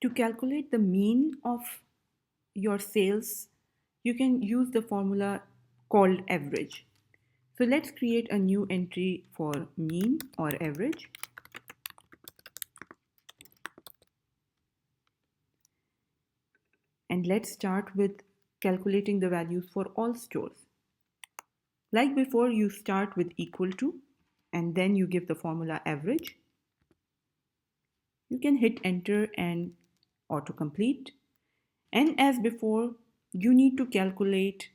To calculate the mean of your sales, you can use the formula called average. So let's create a new entry for mean or average. And let's start with calculating the values for all stores. Like before, you start with equal to, and then you give the formula average. You can hit enter and autocomplete. And as before, you need to calculate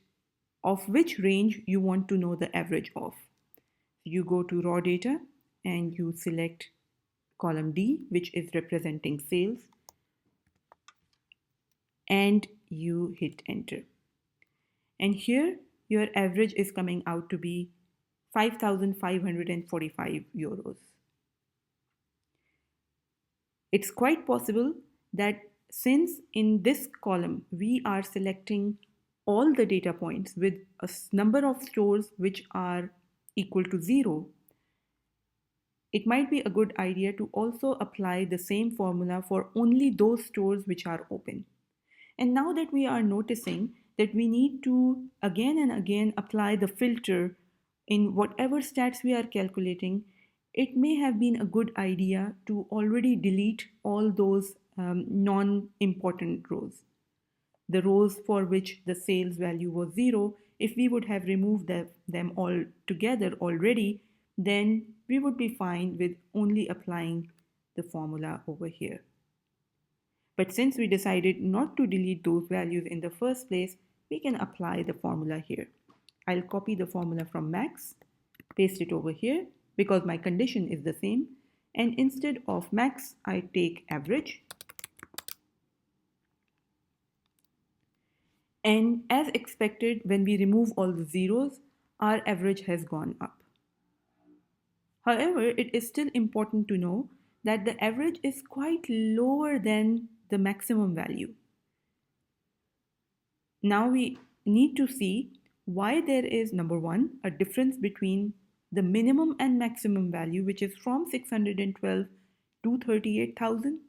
of which range you want to know the average of. You go to raw data and you select column D, which is representing sales, and you hit enter. And here your average is coming out to be 5,545 euros. It's quite possible that since in this column we are selecting all the data points with a number of stores which are equal to 0, it might be a good idea to also apply the same formula for only those stores which are open. And now that we are noticing that we need to again and again apply the filter in whatever stats we are calculating, it may have been a good idea to already delete all those non-important rows. The rows for which the sales value was 0, if we would have removed them all together already, then we would be fine with only applying the formula over here. But since we decided not to delete those values in the first place, we can apply the formula here. I'll copy the formula from max, paste it over here because my condition is the same. And instead of max, I take average. And as expected, when we remove all the zeros, our average has gone up. However, it is still important to know that the average is quite lower than the maximum value. Now we need to see why there is, number one, a difference between the minimum and maximum value, which is from 612 to 38,000,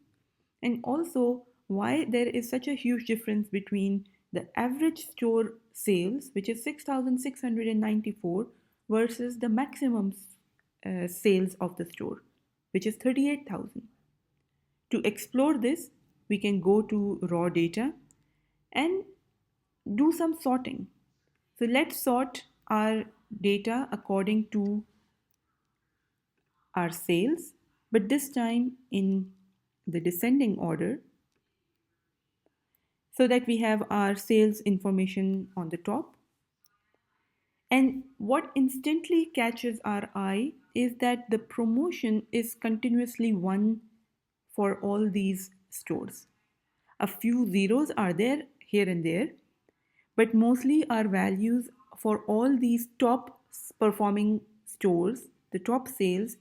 and also why there is such a huge difference between the average store sales, which is 6,694, versus the maximum sales of the store, which is 38,000. To explore this, we can go to raw data and do some sorting. So let's sort our data according to our sales, but this time in the descending order, so that we have our sales information on the top. And what instantly catches our eye is that the promotion is continuously 1 for all these stores. A few zeros are there here and there, but mostly our values for all these top performing stores, the top sales,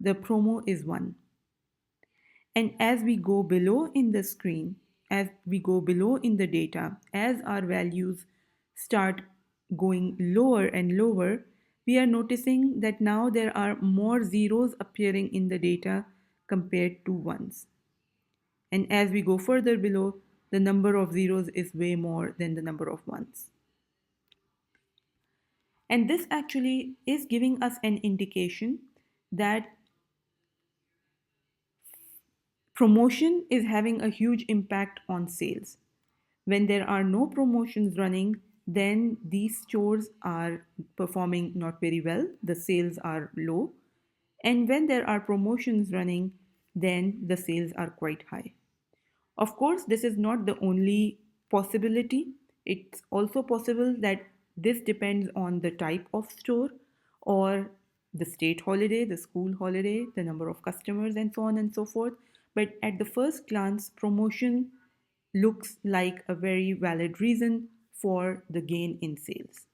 the promo is 1. And as we go below in the screen, as we go below in the data, as our values start going lower and lower, we are noticing that now there are more zeros appearing in the data compared to ones. And as we go further below, the number of zeros is way more than the number of ones. And this actually is giving us an indication that promotion is having a huge impact on sales. When there are no promotions running, then these stores are performing not very well, the sales are low. And when there are promotions running, then the sales are quite high. Of course, this is not the only possibility. It's also possible that this depends on the type of store or the state holiday, the school holiday, the number of customers, and so on and so forth. But at the first glance, promotion looks like a very valid reason for the gain in sales.